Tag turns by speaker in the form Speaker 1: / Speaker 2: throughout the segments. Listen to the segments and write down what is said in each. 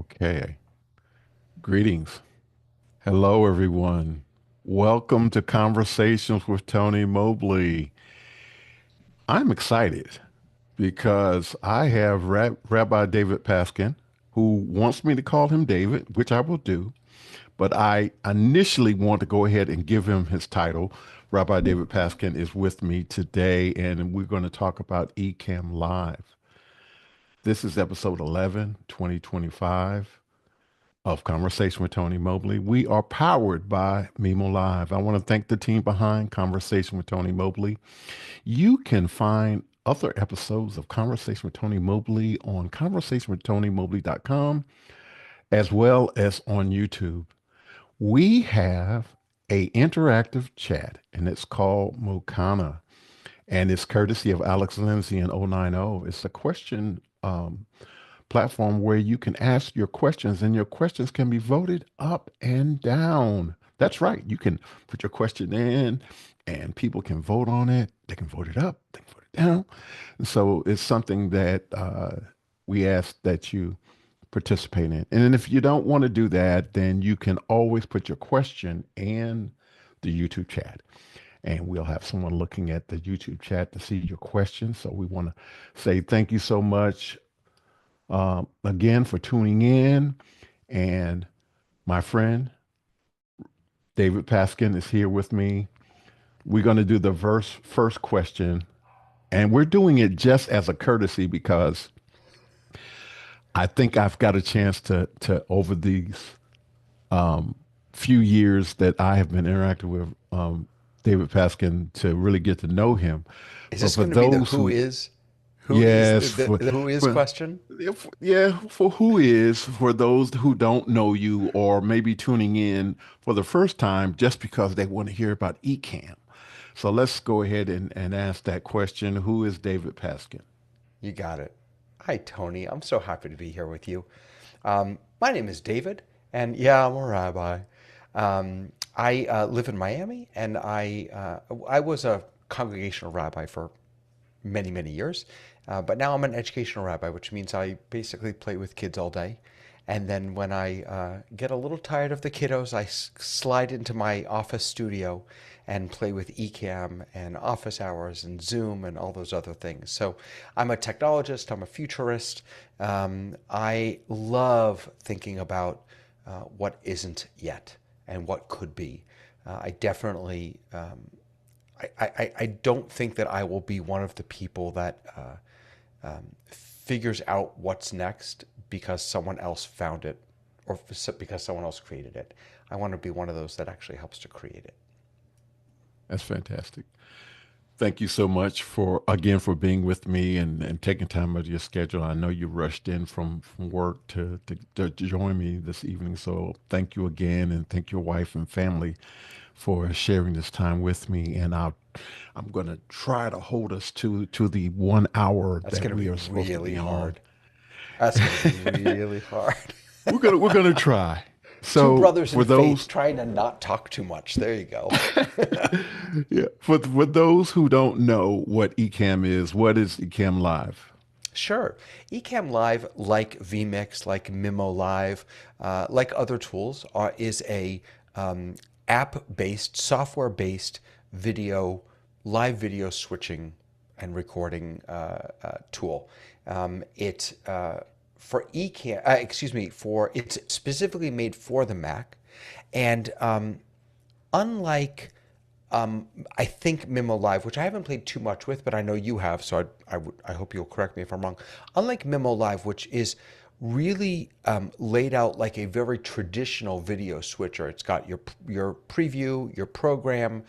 Speaker 1: Okay. Greetings. Hello, everyone. Welcome to Conversations with Tony Mobley. I'm excited because I have Rabbi David Paskin, who wants me to call him David, which I will do. But I initially want to go ahead and give him his title. Rabbi David Paskin is with me today, and we're going to talk about Ecamm Live. This is episode 11, 2025. Of Conversation with Tony Mobley. We are powered by Mimo Live. I want to thank the team behind Conversation with Tony Mobley. You can find other episodes of Conversation with Tony Mobley on conversationwithtonymobley.com as well as on YouTube. We have a interactive chat and it's called Mokana and it's courtesy of Alex Lindsay and 090. It's a question platform where you can ask your questions and your questions can be voted up and down. That's right. You can put your question in and people can vote on it. They can vote it up, they can vote it down. And so it's something that we ask that you participate in. And then if you don't want to do that, then you can always put your question in the YouTube chat. And we'll have someone looking at the YouTube chat to see your questions. So we want to say thank you so much again for tuning in. And my friend David Paskin is here with me. We're going to do the first question, and we're doing it just as a courtesy because I think I've got a chance to over these few years that I have been interacting with David Paskin to really get to know him.
Speaker 2: Is
Speaker 1: But
Speaker 2: this
Speaker 1: for
Speaker 2: going to be the
Speaker 1: those who,
Speaker 2: who is
Speaker 1: yes,
Speaker 2: the who is
Speaker 1: for
Speaker 2: question?
Speaker 1: yeah, for who is, for those who don't know you or maybe tuning in for the first time just because they want to hear about Ecamm. So let's go ahead and ask that question. Who is David Paskin?
Speaker 2: You got it. Hi, Tony. I'm so happy to be here with you. My name is David, and yeah, I'm a rabbi. I live in Miami, and I was a congregational rabbi for many years. But now I'm an educational rabbi, which means I basically play with kids all day. And then when I get a little tired of the kiddos, I slide into my office studio and play with Ecamm and office hours and Zoom and all those other things. So I'm a technologist, I'm a futurist. I love thinking about what isn't yet and what could be. I definitely I don't think that I will be one of the people that figures out what's next because someone else found it or because someone else created it. I want to be one of those that actually helps to create it.
Speaker 1: That's fantastic. Thank you so much for again for being with me and taking time out of your schedule. I know you rushed in from work to join me this evening. So thank you again and thank your wife and family for sharing this time with me. And I'm gonna try to hold us to the 1 hour
Speaker 2: That's
Speaker 1: that
Speaker 2: going to
Speaker 1: we
Speaker 2: be
Speaker 1: are supposed to
Speaker 2: really
Speaker 1: be on.
Speaker 2: hard. That's going to be really hard.
Speaker 1: We're gonna try.
Speaker 2: Two
Speaker 1: So
Speaker 2: brothers in
Speaker 1: for
Speaker 2: faith
Speaker 1: those
Speaker 2: trying to not talk too much. There you go.
Speaker 1: yeah, for those who don't know what Ecamm is, what is Ecamm Live?
Speaker 2: Sure. Ecamm Live, like vMix, like Mimo Live, like other tools, is a app-based, software-based live video switching and recording tool. It for Ecamm, excuse me, for it's specifically made for the Mac, and unlike I think Mimo Live, which I haven't played too much with, but I know you have, so I hope you'll correct me if I'm wrong. Unlike Mimo Live, which is really laid out like a very traditional video switcher. It's got your preview, your program.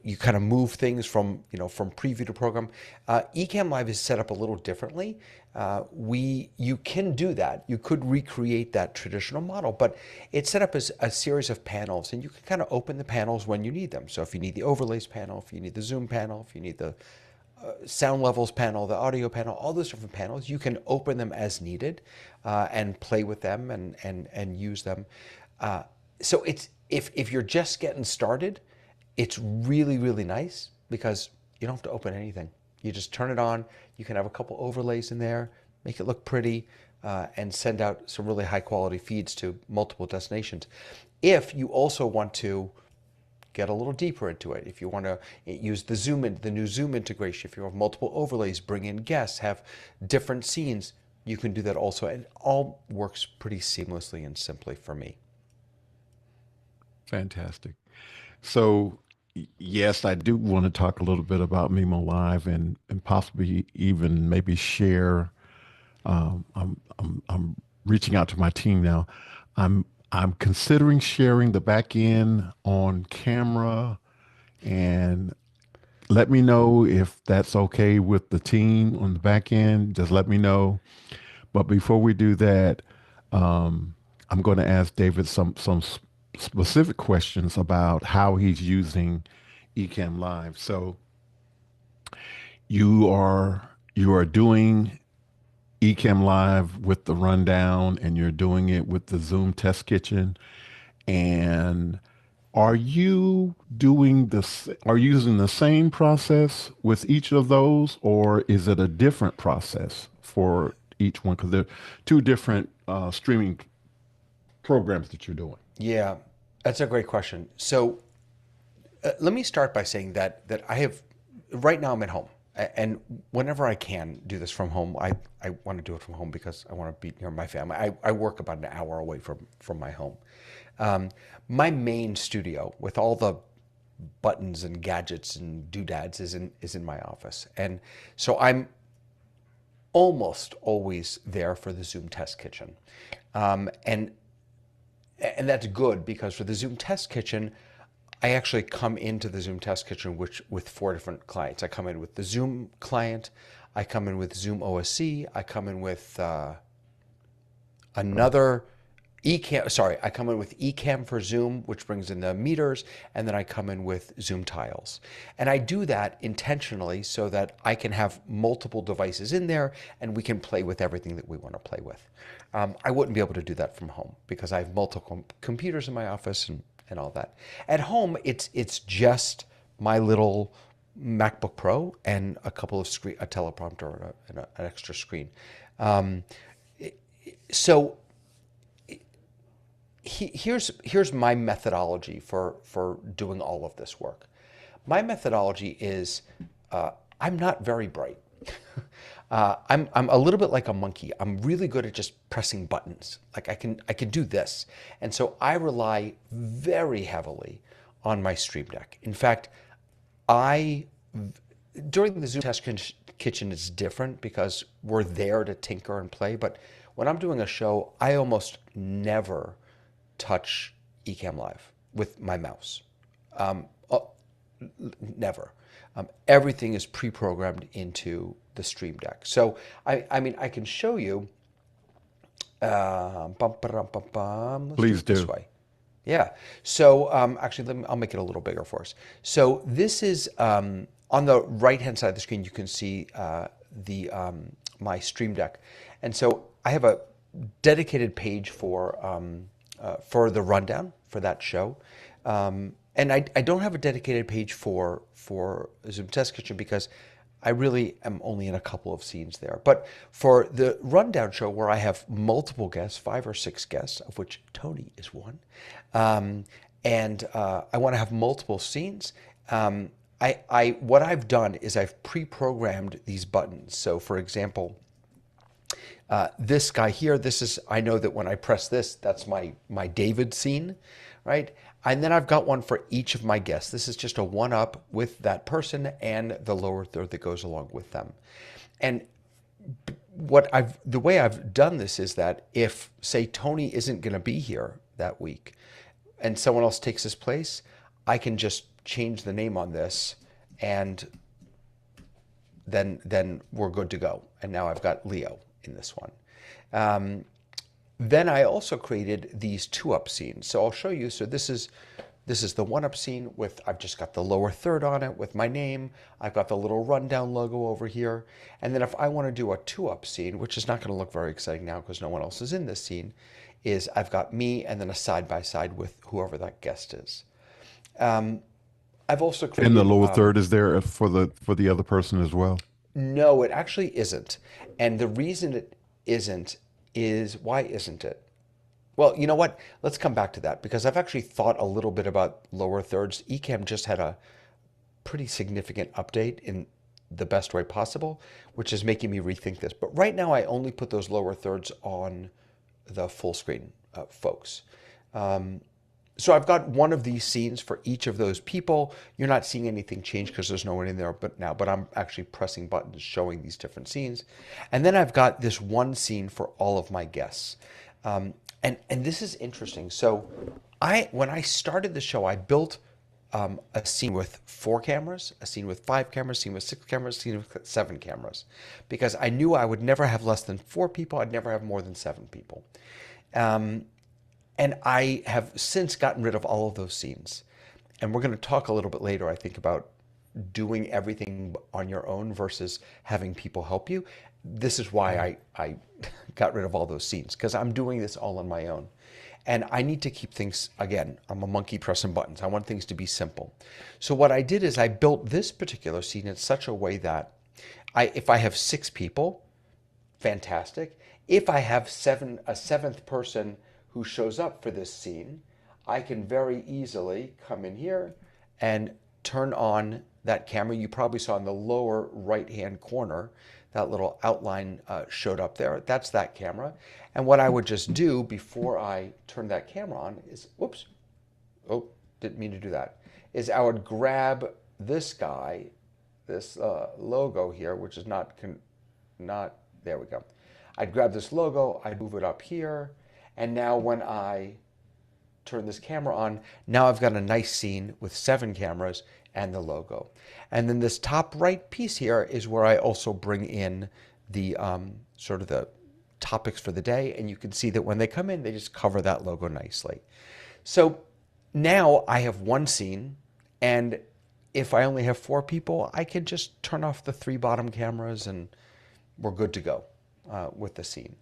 Speaker 2: You kind of move things from preview to program. Ecamm Live is set up a little differently. You can do that. You could recreate that traditional model, but it's set up as a series of panels, and you can kind of open the panels when you need them. So if you need the overlays panel, if you need the zoom panel, if you need the sound levels panel, the audio panel, all those different panels, you can open them as needed and play with them and use them. So it's if you're just getting started, it's really nice because you don't have to open anything. You just turn it on. You can have a couple overlays in there, make it look pretty, and send out some really high quality feeds to multiple destinations. If you also want to get a little deeper into it, if you want to use the new Zoom integration, if you have multiple overlays, bring in guests, have different scenes, you can do that also. And it all works pretty seamlessly and simply for me.
Speaker 1: Fantastic. So, yes, I do want to talk a little bit about Mimo Live and possibly even maybe share. I'm reaching out to my team now. I'm considering sharing the back end on camera, and let me know if that's okay with the team on the back end. Just let me know. But before we do that, I'm going to ask David some specific questions about how he's using Ecamm Live. So you are doing Ecamm Live with the rundown, and you're doing it with the Zoom test kitchen. And are you doing this? Are you using the same process with each of those, or is it a different process for each one? Because they're two different streaming programs that you're doing.
Speaker 2: Yeah, that's a great question. So let me start by saying that I have right now I'm at home, and whenever I can do this from home, I want to do it from home because I want to be near my family. I work about an hour away from my home. Um, my main studio with all the buttons and gadgets and doodads is in my office, and so I'm almost always there for the Zoom test kitchen, and that's good because for the Zoom test kitchen, I actually come into the Zoom test kitchen which with four different clients. I come in with the Zoom client, I come in with Zoom OSC, I come in with another Ecamm. Sorry, I come in with Ecamm for Zoom, which brings in the meters, and then I come in with Zoom tiles. And I do that intentionally so that I can have multiple devices in there and we can play with everything that we want to play with. I wouldn't be able to do that from home because I have multiple computers in my office and all that. At home, it's just my little MacBook Pro and a couple of a teleprompter and an extra screen. Um, so here's my methodology for doing all of this work. My methodology is I'm not very bright. I'm a little bit like a monkey. I'm really good at just pressing buttons. Like I can do this, and so I rely very heavily on my Stream Deck. In fact, I during the Zoom test kitchen it's different because we're there to tinker and play. But when I'm doing a show, I almost never touch Ecamm Live with my mouse. Um, uh, Never. Everything is pre-programmed into the Stream Deck. So I mean, I can show you. Let's do
Speaker 1: Please
Speaker 2: it this
Speaker 1: do.
Speaker 2: way. Yeah. So actually, I'll make it a little bigger for us. So this is on the right-hand side of the screen. You can see the my Stream Deck, and so I have a dedicated page for the rundown for that show. And I don't have a dedicated page for Zoom Test Kitchen because I really am only in a couple of scenes there. But for the rundown show where I have multiple guests, 5 or 6 guests, of which Tony is one, and I want to have multiple scenes, what I've done is I've pre-programmed these buttons. So for example, this guy here, I know that when I press this, that's my David scene, right? And then I've got one for each of my guests. This is just a one-up with that person and the lower third that goes along with them. And the way I've done this is that if, say, Tony isn't going to be here that week and someone else takes his place, I can just change the name on this and then we're good to go. And now I've got Leo in this one. Then I also created these 2-up scenes. So I'll show you. So this is the 1-up scene with, I've just got the lower third on it with my name. I've got the little rundown logo over here. And then if I want to do a 2-up scene, which is not going to look very exciting now because no one else is in this scene, is I've got me and then a side-by-side with whoever that guest is. I've also
Speaker 1: And the
Speaker 2: created,
Speaker 1: lower third is there for the other person as well.
Speaker 2: No, it actually isn't. And the reason it isn't is why isn't it? Well, you know what? Let's come back to that because I've actually thought a little bit about lower thirds. Ecamm just had a pretty significant update in the best way possible, which is making me rethink this. But right now, I only put those lower thirds on the full screen folks. So I've got one of these scenes for each of those people. You're not seeing anything change because there's no one in there but I'm actually pressing buttons showing these different scenes. And then I've got this one scene for all of my guests. And this is interesting. So when I started the show, I built a scene with 4 cameras, a scene with 5 cameras, a scene with 6 cameras, a scene with 7 cameras, because I knew I would never have less than 4 people. I'd never have more than 7 people. And I have since gotten rid of all of those scenes. And we're going to talk a little bit later, I think, about doing everything on your own versus having people help you. This is why I got rid of all those scenes, because I'm doing this all on my own. And I need to keep things, again, I'm a monkey pressing buttons. I want things to be simple. So what I did is I built this particular scene in such a way that if I have 6 people, fantastic. If I have a 7th person who shows up for this scene, I can very easily come in here and turn on that camera. You probably saw in the lower right-hand corner, that little outline showed up there. That's that camera. And what I would just do before I turn that camera on is, whoops, oh, didn't mean to do that, is I would grab this guy, this logo here, which is not, there we go. I'd grab this logo, I'd move it up here, and now when I turn this camera on, now I've got a nice scene with 7 cameras and the logo. And then this top right piece here is where I also bring in the sort of the topics for the day. And you can see that when they come in, they just cover that logo nicely. So now I have one scene, and if I only have 4 people, I can just turn off the 3 bottom cameras and we're good to go with the scene.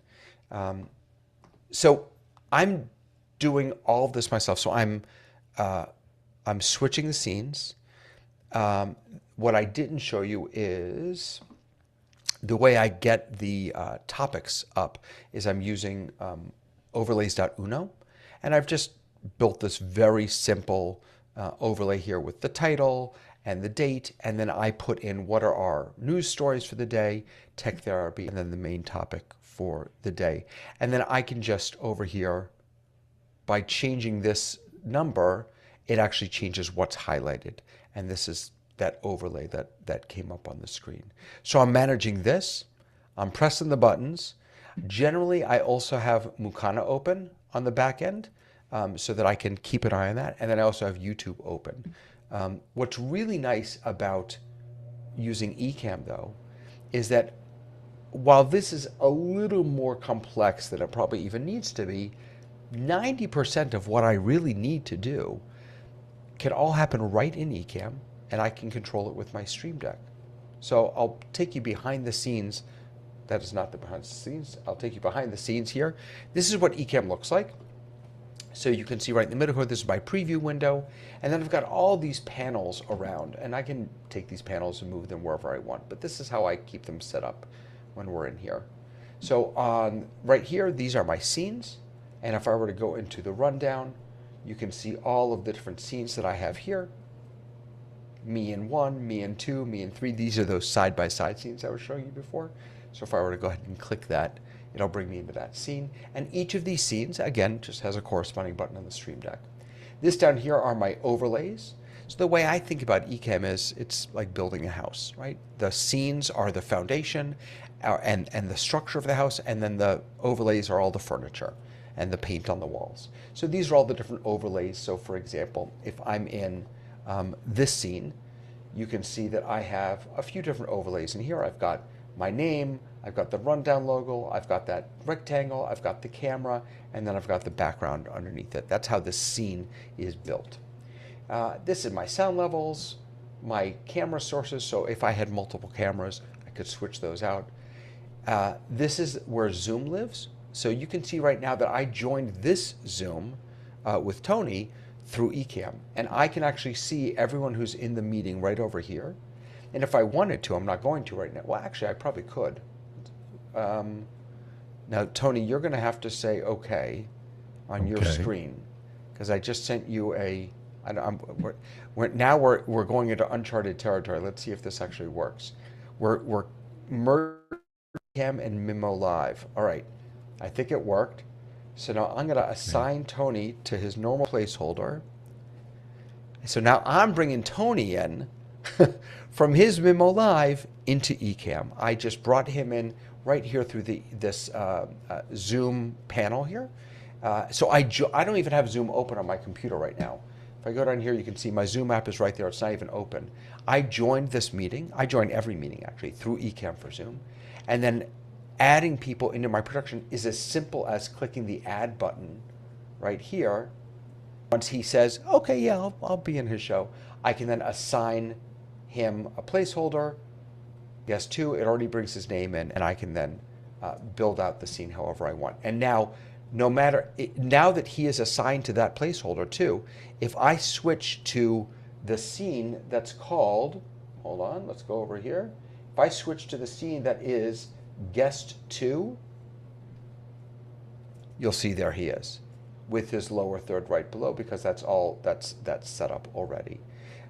Speaker 2: So I'm doing all of this myself. So I'm switching the scenes. What I didn't show you is the way I get the topics up is I'm using overlays.uno, and I've just built this very simple overlay here with the title and the date, and then I put in what are our news stories for the day, tech therapy, and then the main topic for the day. And then I can just over here, by changing this number, it actually changes what's highlighted. And this is that overlay that came up on the screen. So I'm managing this. I'm pressing the buttons. Generally, I also have Mukana open on the back end so that I can keep an eye on that. And then I also have YouTube open. What's really nice about using Ecamm, though, is that while this is a little more complex than it probably even needs to be, 90% of what I really need to do can all happen right in Ecamm, and I can control it with my Stream Deck. So I'll take you behind the scenes. That is not the behind the scenes. I'll take you behind the scenes here. This is what Ecamm looks like. So you can see right in the middle here, this is my preview window. And then I've got all these panels around, and I can take these panels and move them wherever I want. But this is how I keep them set up when we're in here. So on right here, these are my scenes. And if I were to go into the rundown, you can see all of the different scenes that I have here. Me in 1, me in 2, me in 3. These are those side-by-side scenes I was showing you before. So if I were to go ahead and click that, it'll bring me into that scene. And each of these scenes, again, just has a corresponding button on the Stream Deck. This down here are my overlays. So the way I think about Ecamm is it's like building a house, right? The scenes are the foundation and the structure of the house, and then the overlays are all the furniture and the paint on the walls. So these are all the different overlays. So for example, if I'm in this scene, you can see that I have a few different overlays in here. I've got my name, I've got the rundown logo, I've got that rectangle, I've got the camera, and then I've got the background underneath it. That's how this scene is built. This is my sound levels, my camera sources. So if I had multiple cameras, I could switch those out. This is where Zoom lives. So you can see right now that I joined this Zoom with Tony through Ecamm. And I can actually see everyone who's in the meeting right over here. And if I wanted to, I'm not going to right now. Well, actually, I probably could. Um, Now, Tony, you're going to have to say okay on your
Speaker 1: Okay.
Speaker 2: screen because I just sent you a. Now we're going into uncharted territory. Let's see if this actually works. We're merging Cam and Mimo Live. All right, I think it worked. So now I'm going to
Speaker 1: Okay.
Speaker 2: assign Tony to his normal placeholder. So now I'm bringing Tony in from his Mimo Live into Ecamm. I just brought him in right here through this Zoom panel here. I don't even have Zoom open on my computer right now. If I go down here, you can see my Zoom app is right there. It's not even open. I joined this meeting. I join every meeting actually through Ecamm for Zoom. And then adding people into my production is as simple as clicking the add button right here. Once he says, okay, yeah, I'll be in his show, I can then assign him a placeholder. Guest two, it already brings his name in, and I can then build out the scene however I want. And now, now that he is assigned to that placeholder too, if I switch to the scene that's called, hold on, let's go over here. If I switch to the scene that is guest two, you'll see there he is with his lower third right below because that's set up already.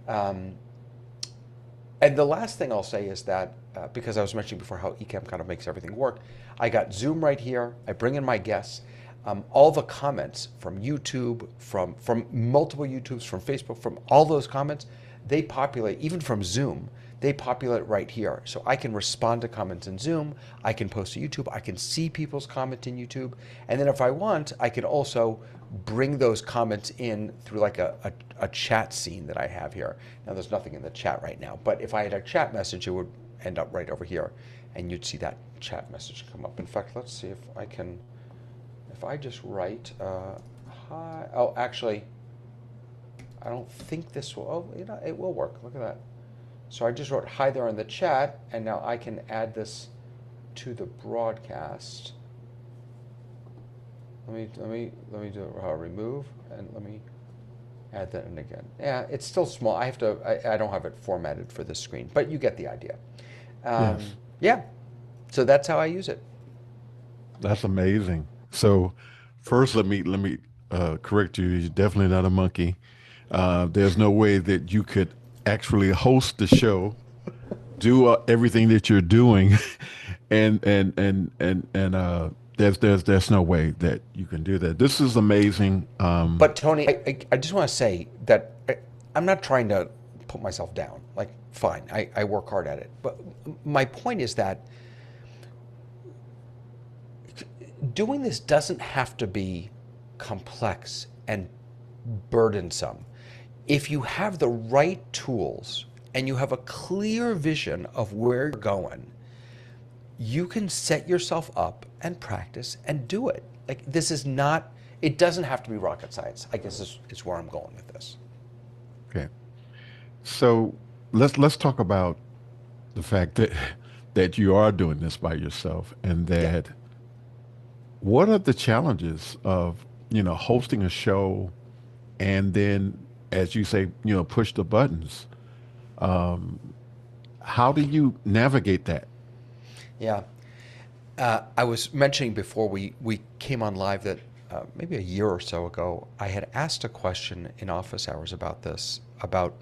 Speaker 2: Um, and the last thing I'll say is that because I was mentioning before how Ecamm kind of makes everything work, I got Zoom right here. I bring in my guests. All the comments from YouTube, from multiple YouTubes, from Facebook, from all those comments, they populate, even from Zoom, they populate right here. So I can respond to comments in Zoom, I can post to YouTube, I can see people's comments in YouTube, and then if I want, I can also bring those comments in through like a chat scene that I have here. Now there's nothing in the chat right now, but if I had a chat message, it would end up right over here, and you'd see that chat message come up. In fact, let's see if I can, if I just write, hi, oh, actually, I don't think this will, oh, it will work. Look at that. So I just wrote hi there in the chat, and now I can add this to the broadcast. Let me do remove, and let me add that in again. Yeah, it's still small. I don't have it formatted for this screen, but you get the idea.
Speaker 1: Yes.
Speaker 2: Yeah, so that's how I use it.
Speaker 1: That's amazing. So first, let me correct you. You're definitely not a monkey. There's no way that you could actually host the show, do everything that you're doing, and there's no way that you can do that. This is amazing.
Speaker 2: But Tony, I just want to say that I'm not trying to put myself down. Like, fine, I work hard at it. But my point is that doing this doesn't have to be complex and burdensome. If you have the right tools and you have a clear vision of where you're going, you can set yourself up and practice and do it. Like, this is not, it doesn't have to be rocket science, I guess is where I'm going with this.
Speaker 1: Okay. So let's talk about the fact that you are doing this by yourself, and
Speaker 2: Yeah.
Speaker 1: that what are the challenges of hosting a show, and then, as you say, push the buttons. Um, how do you navigate that?
Speaker 2: Yeah. I was mentioning before we came on live that maybe a year or so ago, I had asked a question in office hours about this, about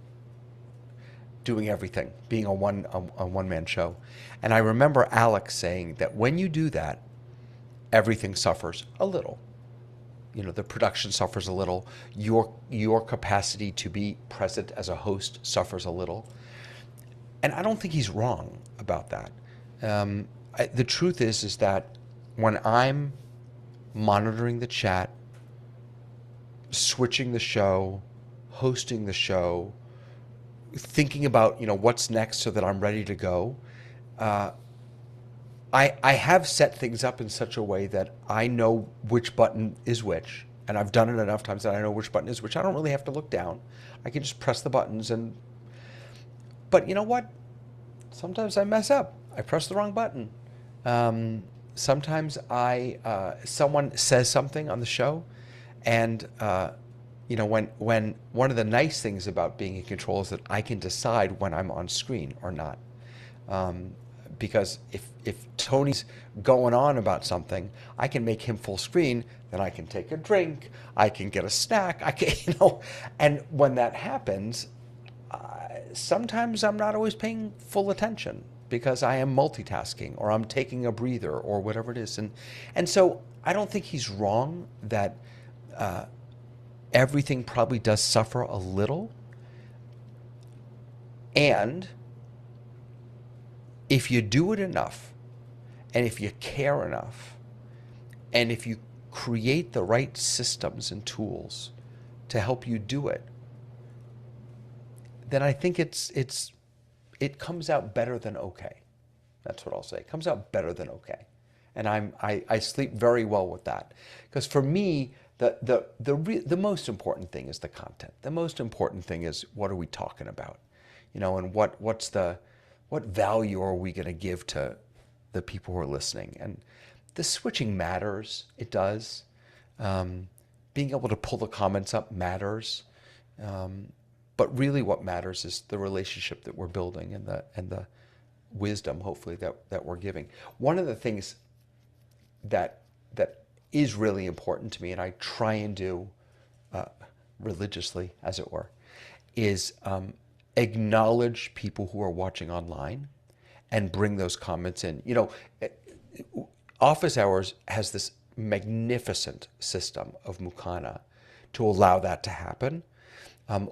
Speaker 2: doing everything, being a one man show. And I remember Alex saying that when you do that, everything suffers a little. You know, the production suffers a little. Your capacity to be present as a host suffers a little. And I don't think he's wrong about that. The truth is that when I'm monitoring the chat, switching the show, hosting the show, thinking about what's next so that I'm ready to go, uh, I have set things up in such a way that I know which button is which, and I've done it enough times that I know which button is which. I don't really have to look down. I can just press the buttons and. But you know what? Sometimes I mess up. I press the wrong button. Sometimes someone says something on the show, and when one of the nice things about being in control is that I can decide when I'm on screen or not. Um, because if Tony's going on about something, I can make him full screen. Then I can take a drink. I can get a snack. I can, and when that happens, sometimes I'm not always paying full attention because I am multitasking or I'm taking a breather or whatever it is. And so I don't think he's wrong that everything probably does suffer a little. And if you do it enough, and if you care enough, and if you create the right systems and tools to help you do it, then I think it comes out better than okay. That's what I'll say. It comes out better than okay. And I sleep very well with that. Because for me, the most important thing is the content. The most important thing is what are we talking about? And what value are we going to give to the people who are listening? And the switching matters. It does. Being able to pull the comments up matters. But really what matters is the relationship that we're building and the wisdom, hopefully, that we're giving. One of the things that is really important to me, and I try and do religiously, as it were, is acknowledge people who are watching online and bring those comments in. Office Hours has this magnificent system of Mukana to allow that to happen.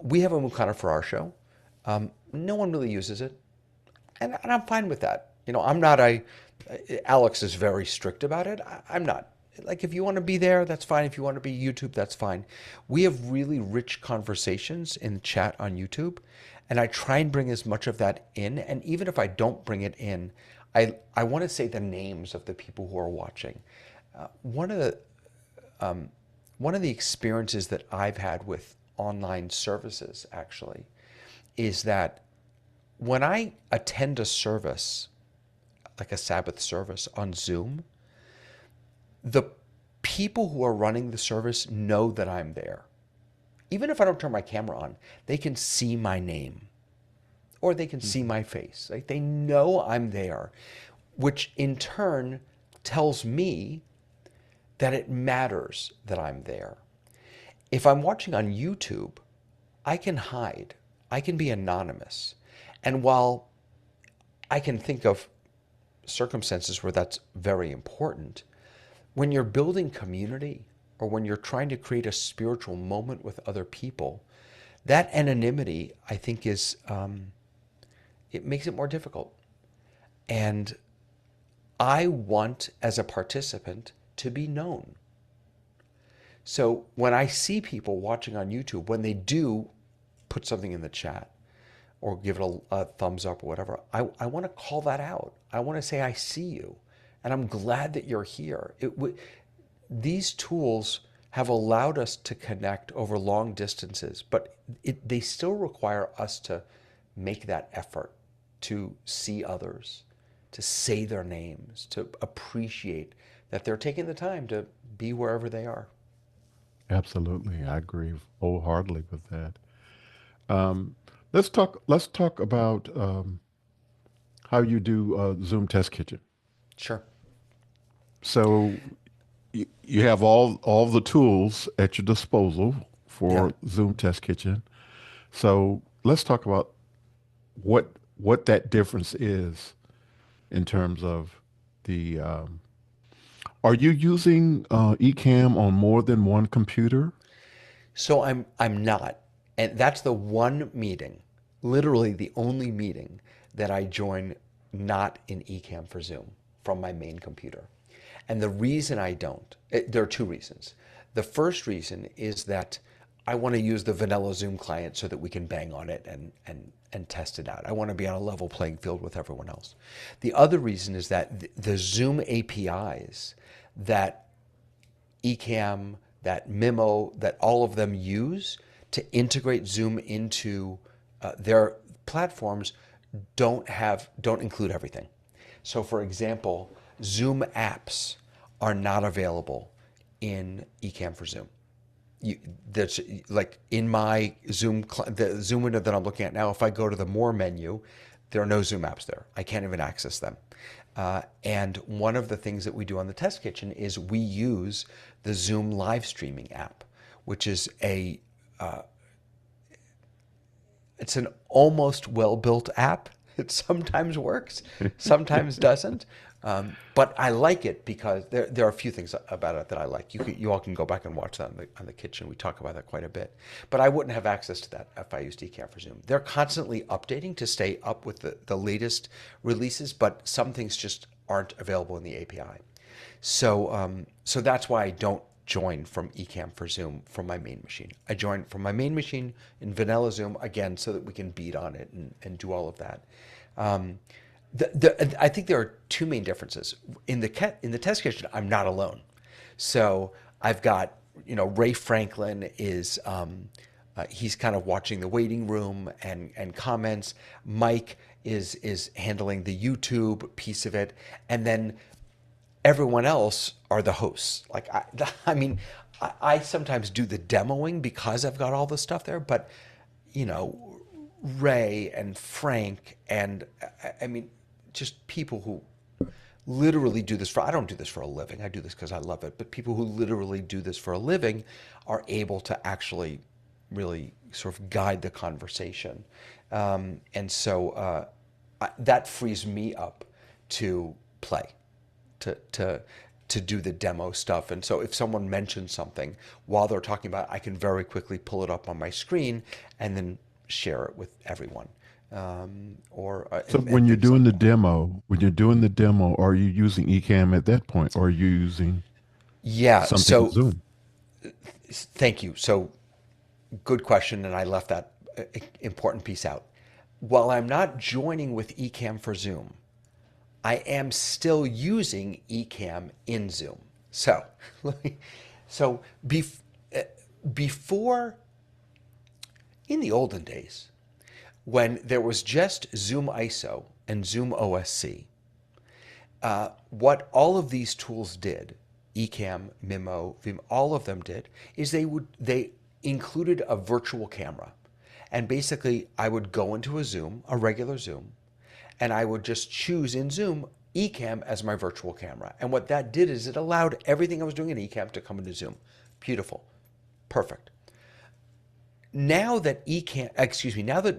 Speaker 2: We have a Mukana for our show. No one really uses it. And I'm fine with that. Alex is very strict about it. I'm not. Like, if you want to be there, that's fine. If you want to be YouTube, that's fine. We have really rich conversations in the chat on YouTube, and I try and bring as much of that in. And even if I don't bring it in, I want to say the names of the people who are watching. One of the experiences that I've had with online services, actually, is that when I attend a service, like a Sabbath service on Zoom, the people who are running the service know that I'm there. Even if I don't turn my camera on, they can see my name or they can see my face. Like, they know I'm there, which in turn tells me that it matters that I'm there. If I'm watching on YouTube, I can hide. I can be anonymous. And while I can think of circumstances where that's very important, when you're building community or when you're trying to create a spiritual moment with other people, that anonymity, I think, it makes it more difficult. And I want, as a participant, to be known. So when I see people watching on YouTube, when they do put something in the chat or give it a thumbs up or whatever, I want to call that out. I want to say, I see you, and I'm glad that you're here. These tools have allowed us to connect over long distances, but they still require us to make that effort to see others, to say their names, to appreciate that they're taking the time to be wherever they are.
Speaker 1: Absolutely. I agree wholeheartedly with that. Um, let's talk about how you do Zoom Test Kitchen.
Speaker 2: Sure.
Speaker 1: So you have all the tools at your disposal
Speaker 2: Yeah.
Speaker 1: for Zoom Test Kitchen. So let's talk about what that difference is in terms of the. Are you using Ecamm on more than one computer?
Speaker 2: So I'm not. And that's the one meeting, literally the only meeting that I join not in Ecamm for Zoom from my main computer. And the reason I don't, there are two reasons. The first reason is that I want to use the vanilla Zoom client so that we can bang on it and test it out. I want to be on a level playing field with everyone else. The other reason is that the Zoom APIs that Ecamm, that Mimo, that all of them use to integrate Zoom into their platforms don't include everything. So, for example, Zoom apps are not available in Ecamm for Zoom. you, there's like in my the Zoom window that I'm looking at now, if I go to the More menu, there are no Zoom apps there. I can't even access them. And one of the things that we do on the test kitchen is we use the Zoom live streaming app, which is it's an almost well-built app. It sometimes works, sometimes doesn't. But I like it because there are a few things about it that I like. You all can go back and watch that on the kitchen. We talk about that quite a bit. But I wouldn't have access to that if I used Ecamm for Zoom. They're constantly updating to stay up with the latest releases, but some things just aren't available in the API. So that's why I don't join from Ecamm for Zoom from my main machine. I join from my main machine in vanilla Zoom again so that we can beat on it and do all of that. I think there are two main differences in the test kitchen. I'm not alone, so I've got Ray Franklin is he's kind of watching the waiting room and comments. Mike is handling the YouTube piece of it, and then everyone else are the hosts. Like I mean, I sometimes do the demoing because I've got all the stuff there, but you know, Ray and Frank and I mean, just people who literally do this for, I don't do this for a living. I do this because I love it. But people who literally do this for a living are able to actually really sort of guide the conversation. And so that frees me up to play, to do the demo stuff. And so if someone mentions something while they're talking about it, I can very quickly pull it up on my screen and then share it with everyone.
Speaker 1: So
Speaker 2: And
Speaker 1: when you're
Speaker 2: things like
Speaker 1: doing the
Speaker 2: that.
Speaker 1: demo, are you using Ecamm at that point, or are you using
Speaker 2: Yeah.
Speaker 1: something in
Speaker 2: So
Speaker 1: Zoom?
Speaker 2: thank you. So good question, and I left that important piece out. While I'm not joining with Ecamm for Zoom, I am still using Ecamm in Zoom. So, so before, in the olden days, when there was just Zoom ISO and Zoom OSC, what all of these tools did, Ecamm, Mimo, Vim, all of them did, is they included a virtual camera. And basically, I would go into a Zoom, a regular Zoom, and I would just choose in Zoom Ecamm as my virtual camera. And what that did is it allowed everything I was doing in Ecamm to come into Zoom. Beautiful. Perfect. Now that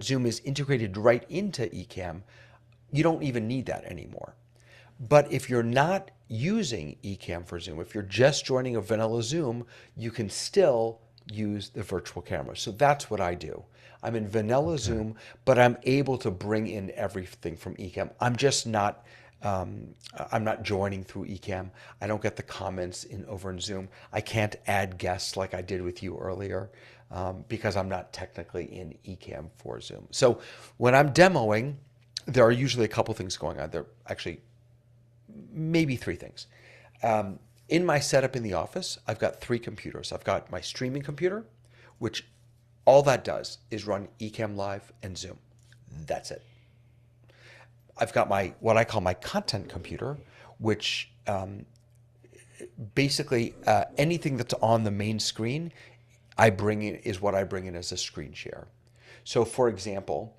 Speaker 2: Zoom is integrated right into Ecamm, you don't even need that anymore. But if you're not using Ecamm for Zoom, if you're just joining a vanilla Zoom, you can still use the virtual camera. So that's what I do. I'm in vanilla
Speaker 1: Okay.
Speaker 2: Zoom, but I'm able to bring in everything from Ecamm. I'm not joining through Ecamm. I don't get the comments in over in Zoom. I can't add guests like I did with you earlier because I'm not technically in Ecamm for Zoom. So when I'm demoing, there are usually a couple things going on. There are actually maybe three things. In my setup in the office, I've got three computers. I've got my streaming computer, which all that does is run Ecamm Live and Zoom. That's it. I've got my what I call my content computer, which basically anything that's on the main screen, I bring in is what I bring in as a screen share. So, for example,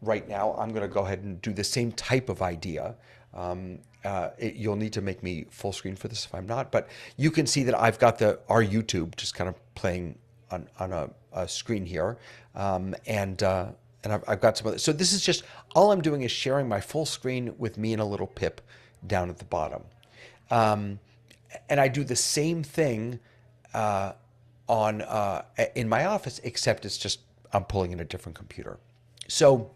Speaker 2: right now I'm going to go ahead and do the same type of idea. You'll need to make me full screen for this if I'm not, but you can see that I've got our YouTube just kind of playing on a screen here, and I've got some other. So this is just all I'm doing is sharing my full screen with me and a little pip down at the bottom. Um, and I do the same thing on in my office, except it's just I'm pulling in a different computer. So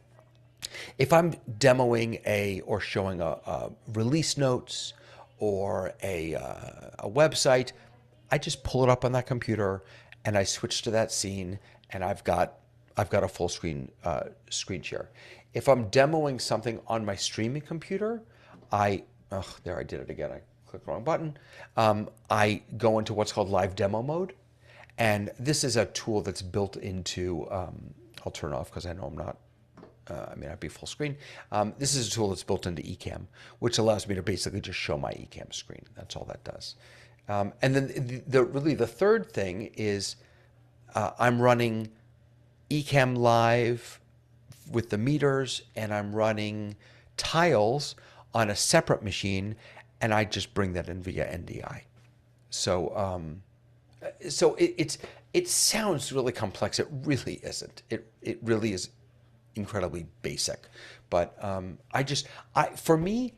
Speaker 2: if I'm demoing or showing a release notes or a website, I just pull it up on that computer and I switch to that scene, and I've got a full screen share. If I'm demoing something on my streaming computer, there I did it again. I clicked the wrong button. I go into what's called live demo mode, and this is a tool that's built into. I'll turn it off because I know I'm not. I may not be full screen. This is a tool that's built into Ecamm, which allows me to basically just show my Ecamm screen. That's all that does. And then really the third thing is I'm running Ecamm Live with the meters, and I'm running tiles on a separate machine, and I just bring that in via NDI. So, it sounds really complex. It really isn't. It really is incredibly basic. But I for me,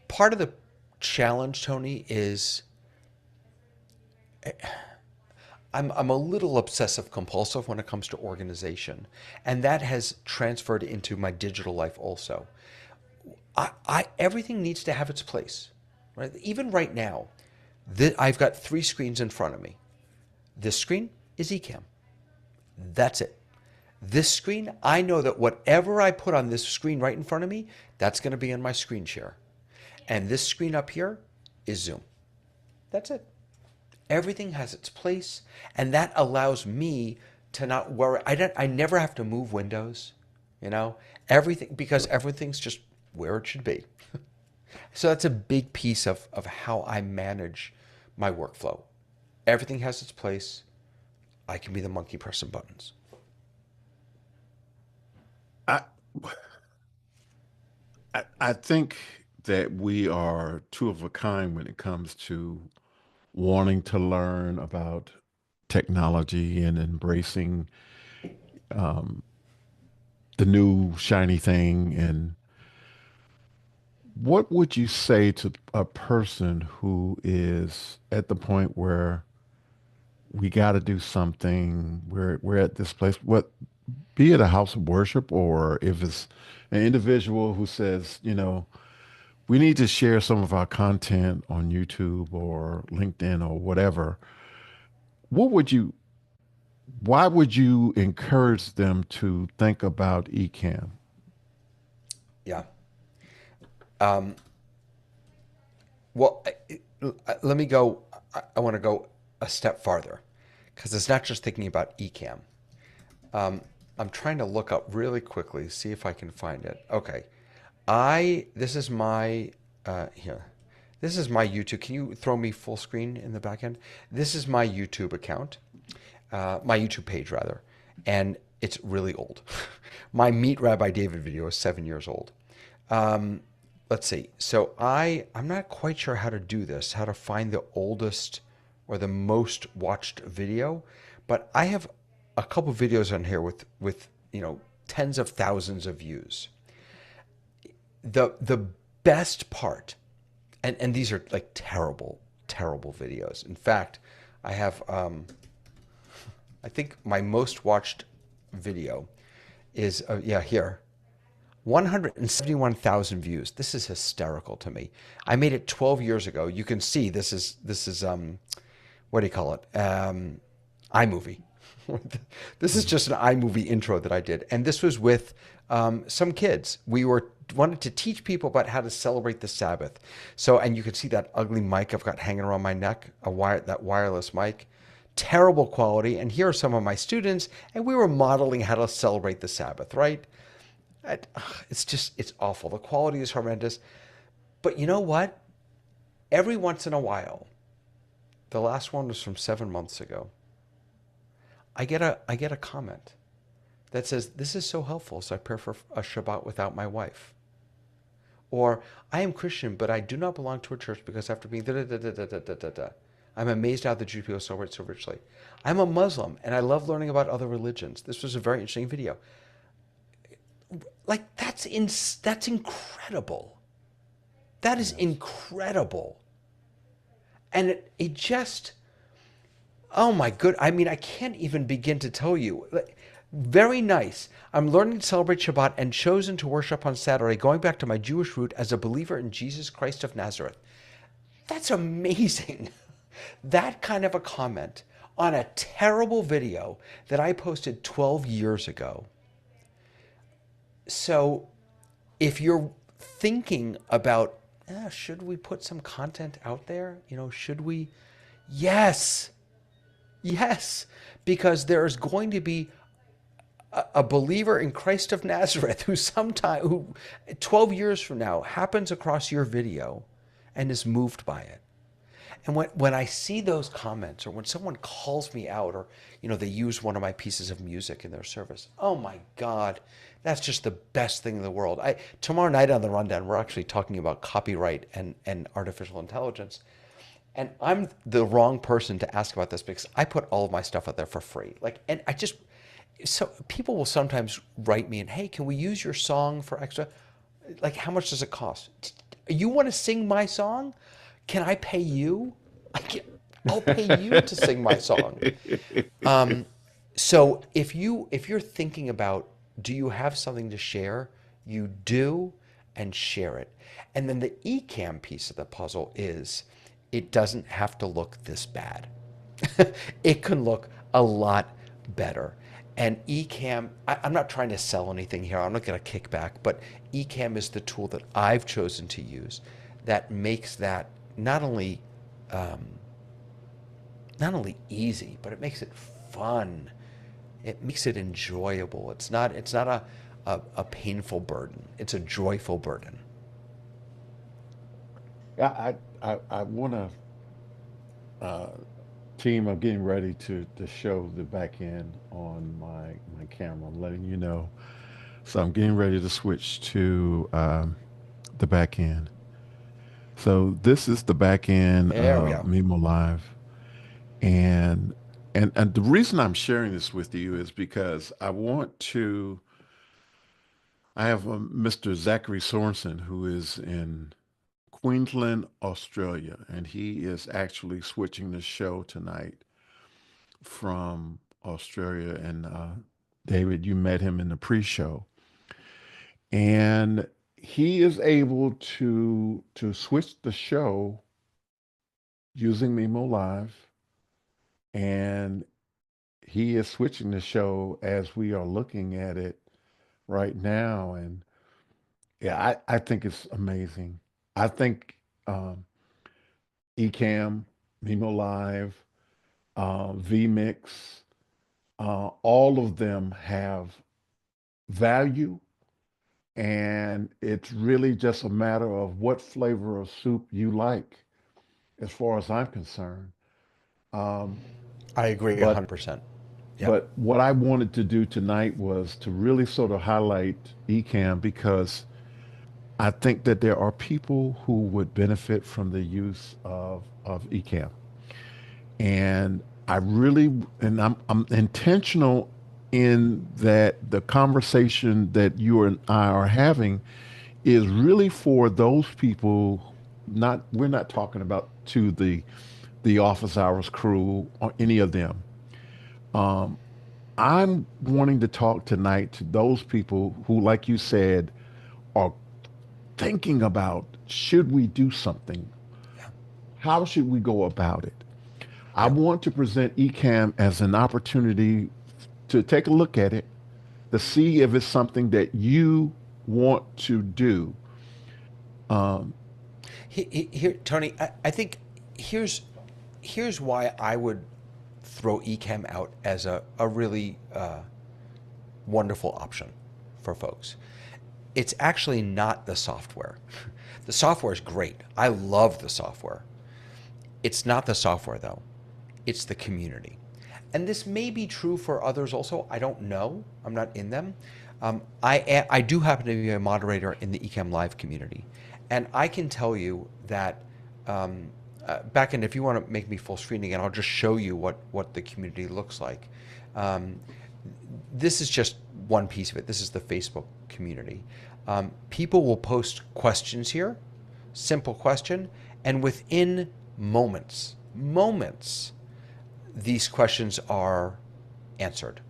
Speaker 2: part of the challenge, Tony, is I'm a little obsessive compulsive when it comes to organization, and that has transferred into my digital life also. I everything needs to have its place, right? Even right now, I've got three screens in front of me. This screen is Ecamm. That's it. This screen, I know that whatever I put on this screen right in front of me, that's going to be in my screen share. And this screen up here is Zoom. That's it. Everything has its place, and that allows me to not worry. I never have to move windows, you know, everything, because everything's just where it should be. So that's a big piece of how I manage my workflow. Everything has its place. I can be the monkey pressing buttons.
Speaker 1: I, I think that we are two of a kind when it comes to wanting to learn about technology and embracing the new shiny thing. And what would you say to a person who is at the point where we got to do something? We're at this place, what, be it a house of worship, or if it's an individual who says, we need to share some of our content on YouTube or LinkedIn or whatever. What would you, why would you encourage them to think about Ecamm?
Speaker 2: Yeah. Well, let me go. I want to go a step farther because it's not just thinking about Ecamm. I'm trying to look up really quickly, see if I can find it. Okay. This is my, here. This is my YouTube. Can you throw me full screen in the back end? This is my YouTube account, my YouTube page rather, and it's really old. My Meet Rabbi David video is 7 years old. Um, let's see. So I'm not quite sure how to do this, how to find the oldest or the most watched video, but I have a couple videos on here with tens of thousands of views. The best part, and these are like terrible videos. In fact, I have I think my most watched video is yeah, here, 171,000 views. This is hysterical to me. I made it 12 years ago. You can see this is what do you call it? iMovie. This is just an iMovie intro that I did, and this was with some kids. We wanted to teach people about how to celebrate the Sabbath. So, and you can see that ugly mic I've got hanging around my neck, that wireless mic, terrible quality. And here are some of my students, and we were modeling how to celebrate the Sabbath, right? It's awful. The quality is horrendous. But you know what? Every once in a while, the last one was from 7 months ago. I get a comment that says, "This is so helpful, so I pray for a Shabbat without my wife." Or, "I am Christian, but I do not belong to a church because after being da da da da da da da da da, I'm amazed how the Jewish people celebrate so richly. I'm a Muslim and I love learning about other religions. This was a very interesting video." Like that's incredible. That is
Speaker 1: Yes.
Speaker 2: incredible. And it just, oh my good. I mean, I can't even begin to tell you. Very nice. I'm learning to celebrate Shabbat and chosen to worship on Saturday, going back to my Jewish root as a believer in Jesus Christ of Nazareth. That's amazing. That kind of a comment on a terrible video that I posted 12 years ago. So if you're thinking about, should we put some content out there? Should we? Yes. Yes, because there is going to be a believer in Christ of Nazareth who 12 years from now happens across your video and is moved by it. And when I see those comments, or when someone calls me out, or they use one of my pieces of music in their service, oh my God, that's just the best thing in the world. Tomorrow night on the rundown, we're actually talking about copyright and artificial intelligence. And I'm the wrong person to ask about this because I put all of my stuff out there for free. And I just, so people will sometimes write me and, hey, can we use your song for extra? Like, how much does it cost? You want to sing my song? Can I pay you? I'll pay you to sing my song. So if you're thinking about, do you have something to share? You do, and share it. And then the Ecamm piece of the puzzle is, it doesn't have to look this bad. It can look a lot better. And Ecamm, I'm not trying to sell anything here. I'm not going to kick back, but Ecamm is the tool that I've chosen to use that makes that not only easy, but it makes it fun. It makes it enjoyable. It's not a painful burden. It's a joyful burden.
Speaker 1: I want to team. I'm getting ready to show the back end on my camera. I'm letting you know. So I'm getting ready to switch to the back end. So this is the back end
Speaker 2: There we
Speaker 1: of
Speaker 2: go.
Speaker 1: Mimo Live, and and the reason I'm sharing this with you is because I want to. I have Mr. Zachary Sorensen who is in Queensland, Australia, and he is actually switching the show tonight from Australia. And David, you met him in the pre-show, and he is able to switch the show using Mimo Live, and he is switching the show as we are looking at it right now. And yeah, I think it's amazing. I think Ecamm, Mimo Live, vMix, all of them have value, and it's really just a matter of what flavor of soup you like, as far as I'm concerned. Um,
Speaker 2: I agree
Speaker 1: but
Speaker 2: 100%. Yep.
Speaker 1: but what I wanted to do tonight was to really sort of highlight Ecamm because I think that there are people who would benefit from the use of Ecamm. And I really, and I'm intentional in that the conversation that you and I are having is really for those people. Not, we're not talking about to the office hours crew or any of them. Um, I'm wanting to talk tonight to those people who, like you said, are thinking about, should we do something?
Speaker 2: Yeah.
Speaker 1: How should we go about it? I
Speaker 2: Yep.
Speaker 1: want to present Ecamm as an opportunity to take a look at it, to see if it's something that you want to do. Um,
Speaker 2: Here, Tony, I think here's here's why I would throw Ecamm out as a really wonderful option for folks. It's actually not the software. The software is great. I love the software. It's not the software, though. It's the community. And this may be true for others also. I don't know. I'm not in them. I do happen to be a moderator in the Ecamm Live community. And I can tell you that back in, if you want to make me full screen again, I'll just show you what the community looks like. Um, this is just one piece of it. This is the Facebook community. People will post questions here, simple question, and within moments, these questions are answered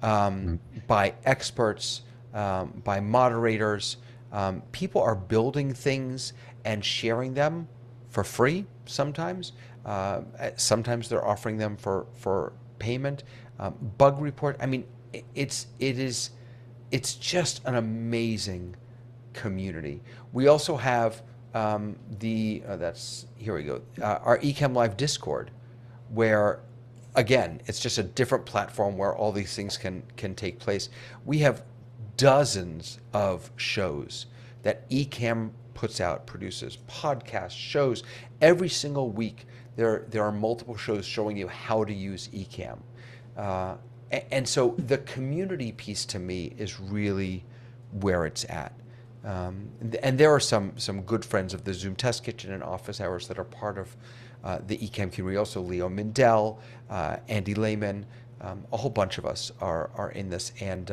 Speaker 2: um, by experts, by moderators. People are building things and sharing them for free sometimes. Sometimes they're offering them for payment. Bug report. I mean, it's just an amazing community. We also have the that's here we go, our Ecamm Live Discord, where again it's just a different platform where all these things can take place. We have dozens of shows that Ecamm puts out, produces podcasts, shows. Every single week, there are multiple shows showing you how to use Ecamm. Uh, and so the community piece to me is really where it's at. And there are some good friends of the Zoom Test Kitchen and Office Hours that are part of the Ecamm community. Also, Leo Mindell, Andy Lehman, a whole bunch of us are in this, and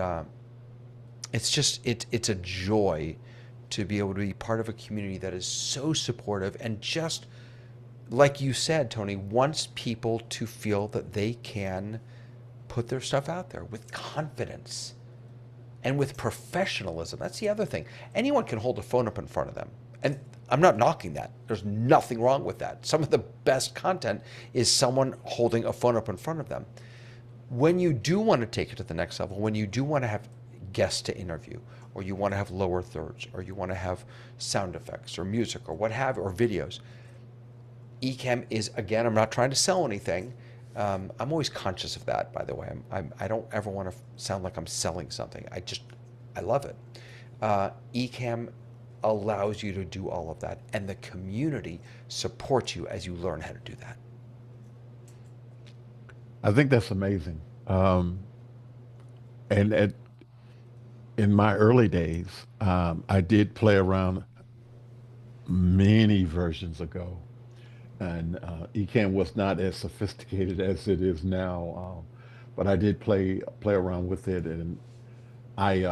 Speaker 2: it's a joy to be able to be part of a community that is so supportive and just like you said, Tony, wants people to feel that they can put their stuff out there with confidence and with professionalism. That's the other thing. Anyone can hold a phone up in front of them. And I'm not knocking that. There's nothing wrong with that. Some of the best content is someone holding a phone up in front of them. When you do want to take it to the next level, when you do want to have guests to interview, or you want to have lower thirds, or you want to have sound effects or music or what have, or videos, Ecamm is, again, I'm not trying to sell anything. I'm always conscious of that, by the way. I don't ever want to sound like I'm selling something. I love it. Ecamm allows you to do all of that, and the community supports you as you learn how to do that.
Speaker 1: I think that's amazing. And in my early days, I did play around many versions ago, and Ecamm was not as sophisticated as it is now. But I did play around with it, and I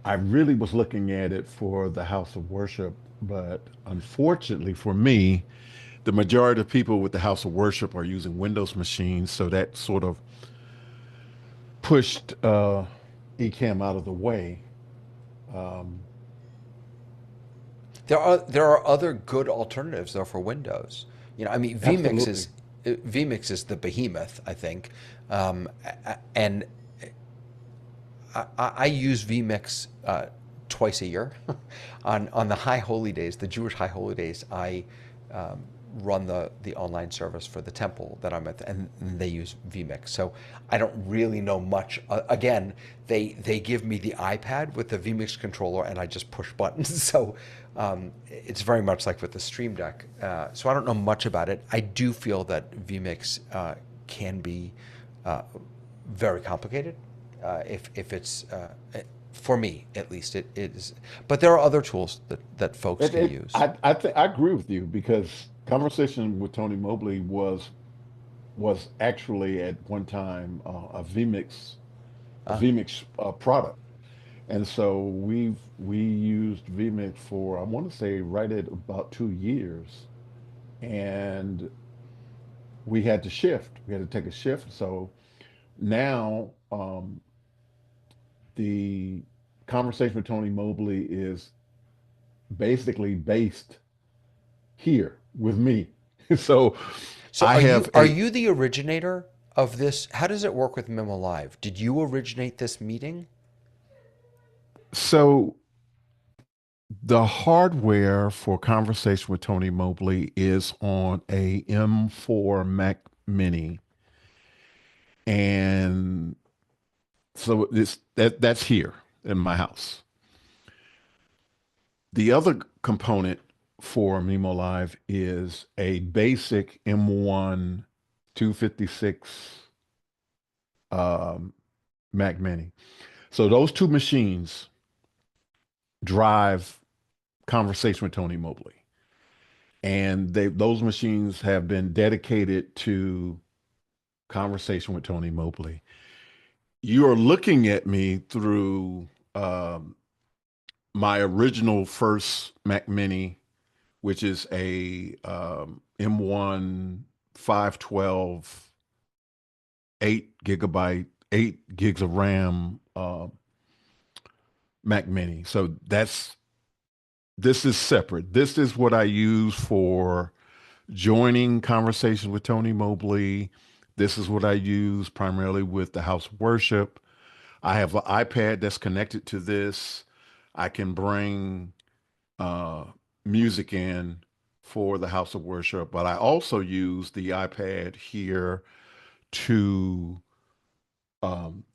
Speaker 1: I really was looking at it for the house of worship, but unfortunately for me, the majority of people with the house of worship are using Windows machines, so that sort of pushed Ecamm out of the way. Um,
Speaker 2: There are other good alternatives though for Windows. I mean,
Speaker 1: Absolutely.
Speaker 2: vMix is the behemoth, I think, and I use vMix twice a year. On the high holy days, the Jewish high holy days, I run the online service for the temple that I'm at, and they use vMix. So I don't really know much. Again, they give me the iPad with the vMix controller, and I just push buttons. So it's very much like with the Stream Deck. So I don't know much about it. I do feel that vMix can be very complicated if it's for me at least it is, but there are other tools that folks can use.
Speaker 1: I agree with you because conversation with Tony Mobley was actually at one time a
Speaker 2: uh,
Speaker 1: vMix product, and so we used vMix for I want to say right at about 2 years, and we had to shift. We had to take a shift. So now the conversation with Tony Mobley is basically based here with me. So
Speaker 2: so
Speaker 1: I
Speaker 2: are you
Speaker 1: have
Speaker 2: are
Speaker 1: a
Speaker 2: you the originator of this? How does it work with Mimo Live? Did you originate this meeting?
Speaker 1: so the hardware for conversation with Tony Mobley is on a M4 Mac Mini, and so that's here in my house. The other component for Mimo Live is a basic M1 256 um, Mac Mini. So those two machines drive conversation with Tony Mobley. And those machines have been dedicated to conversation with Tony Mobley. You are looking at me through um, my original first Mac Mini, which is a M1 512 8 gigabyte, 8 gigs of RAM Mac Mini. So this is separate. This is what I use for joining conversations with Tony Mobley. This is what I use primarily with the House of Worship. I have an iPad that's connected to this. I can bring uh, music in for the House of Worship, but I also use the iPad here to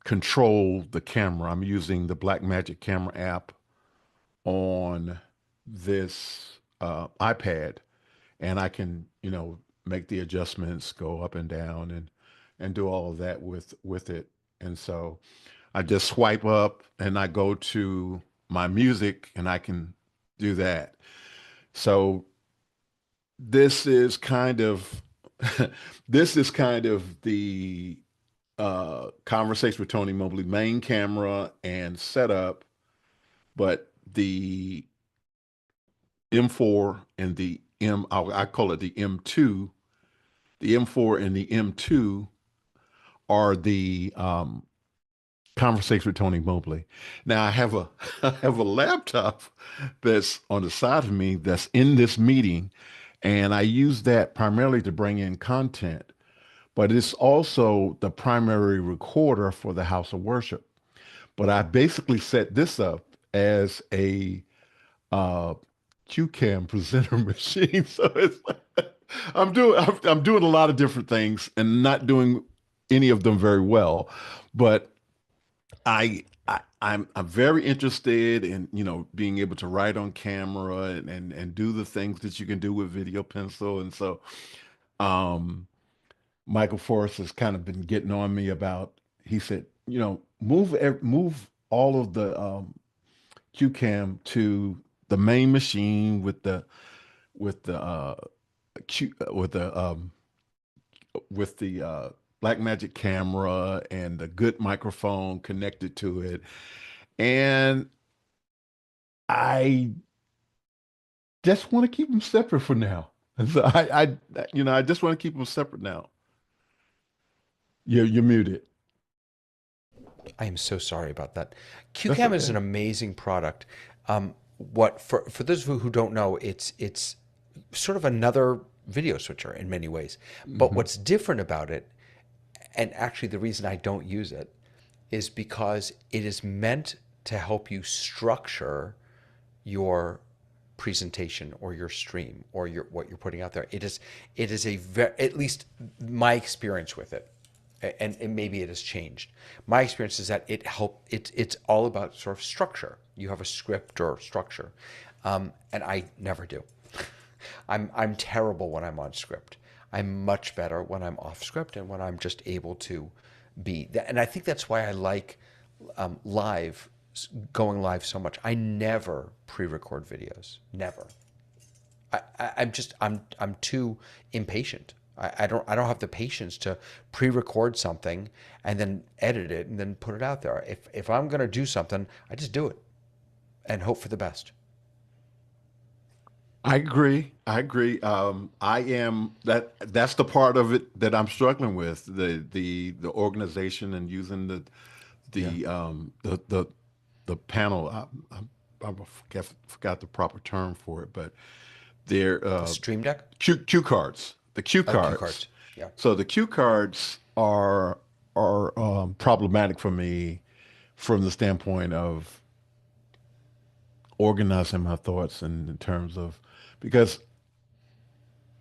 Speaker 1: control the camera. I'm using the Blackmagic camera app on this iPad, and I can, make the adjustments, go up and down, and do all of that with it. And so I just swipe up and I go to my music and I can do that. So this is kind of this is kind of the conversation with Tony Mobley, main camera and setup, but the M4 and the I call it the M2, the M4 and the M2 are the conversation with Tony Mobley. Now I have a I have a laptop that's on the side of me that's in this meeting, and I use that primarily to bring in content, but it's also the primary recorder for the house of worship. But I basically set this up as a uh, QCam presenter machine. So it's I'm doing a lot of different things and not doing any of them very well, but I'm very interested in, being able to write on camera and do the things that you can do with video pencil. And so um Michael Forrest has kind of been getting on me about, he said, move all of the QCam to the main machine with the Q, with the Blackmagic camera and the good microphone connected to it. And I just want to keep them separate for now. And so I just want to keep them separate now. You're muted.
Speaker 2: I am so sorry about that.
Speaker 1: That's
Speaker 2: QCam is
Speaker 1: okay.
Speaker 2: an amazing product. What for those of you who don't know, it's sort of another video switcher in many ways. But
Speaker 1: Hmm.
Speaker 2: what's different about it, and actually the reason I don't use it, is because it is meant to help you structure your presentation or your stream or your what you're putting out there. It is a very, at least my experience with it, and maybe it has changed. My experience is that it's all about sort of structure. You have a script or structure, and I never do. I'm terrible when I'm on script. I'm much better when I'm off script and when I'm just able to be. And I think that's why I like live, going live so much. I never pre-record videos. Never. I'm too impatient. I don't have the patience to pre-record something and then edit it and then put it out there. If I'm gonna do something, I just do it and hope for the best.
Speaker 1: I agree. I agree. That's the part of it that I'm struggling with, the organization and using
Speaker 2: Yeah.
Speaker 1: the um the the the panel. I forgot the proper term for it, but they're
Speaker 2: The Stream Deck.
Speaker 1: cue cards. The cue
Speaker 2: Oh, cue
Speaker 1: cards.
Speaker 2: cards. Yeah.
Speaker 1: So the cue cards are problematic for me from the standpoint of organizing my thoughts in terms of, because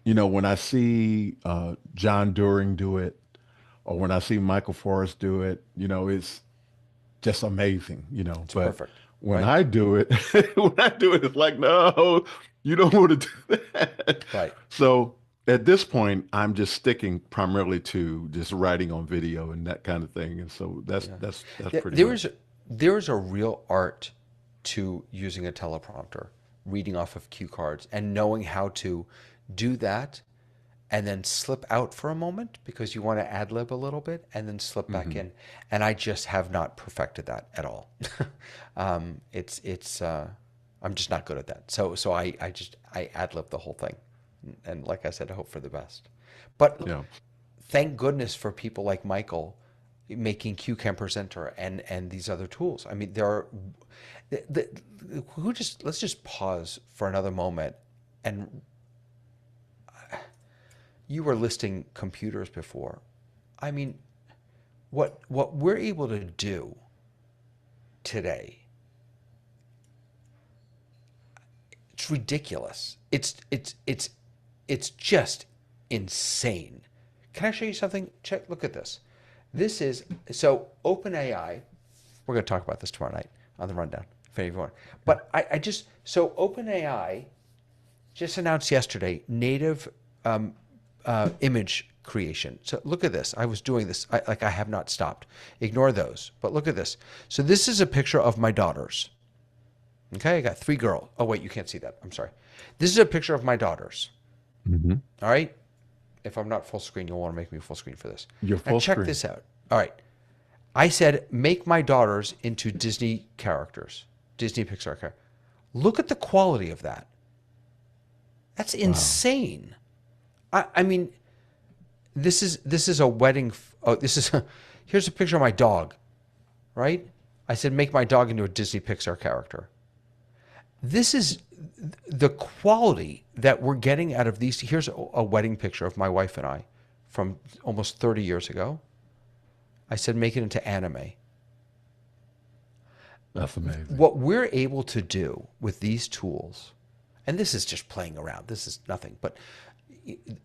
Speaker 1: when I see John During do it, or when I see Michael Forrest do it, it's just amazing,
Speaker 2: It's
Speaker 1: But
Speaker 2: perfect.
Speaker 1: when
Speaker 2: Right.
Speaker 1: I do it, when I do it, it's like, no, you don't want to do that.
Speaker 2: Right.
Speaker 1: So at this point, I'm just sticking primarily to just writing on video and that kind of thing. And so that's
Speaker 2: Yeah.
Speaker 1: that's that's
Speaker 2: There
Speaker 1: pretty
Speaker 2: there is
Speaker 1: much.
Speaker 2: there is a real art to using a teleprompter, reading off of cue cards, and knowing how to do that and then slip out for a moment because you want to ad lib a little bit and then slip back
Speaker 1: Hmm.
Speaker 2: in. And I just have not perfected that at all. It's I'm just not good at that. So I ad lib the whole thing, and like I said, I hope for the best. But
Speaker 1: Yeah.
Speaker 2: thank goodness for people like Michael making QCam Presenter and these other tools. I mean, there are who just let's just pause for another moment. And you were listing computers before. I mean, what we're able to do today, it's ridiculous. It's just insane. Can I show you something? Check, look at this. This is so OpenAI. We're going to talk about this tomorrow night on the rundown. if anyone. But I just so OpenAI just announced yesterday native image creation. So look at this. I was doing this. I have not stopped. Ignore those. But look at this. So this is a picture of my daughters. Okay, I got three girls. Oh wait, you can't see that. I'm sorry. This is a picture of my daughters.
Speaker 1: Hmm.
Speaker 2: All right. If I'm not full screen, you'll want to make me full screen for this.
Speaker 1: You're
Speaker 2: Now
Speaker 1: full
Speaker 2: check
Speaker 1: screen.
Speaker 2: this out. All right. I said make my daughters into Disney characters, Disney Pixar characters. Look at the quality of that. That's
Speaker 1: Wow.
Speaker 2: insane. I mean, this is a wedding. Oh, this is here's a picture of my dog, right? I said make my dog into a Disney Pixar character. This is the quality that we're getting out of these. Here's a wedding picture of my wife and I from almost 30 years ago. I said make it into anime.
Speaker 1: That's amazing.
Speaker 2: What we're able to do with these tools, and this is just playing around, this is nothing, but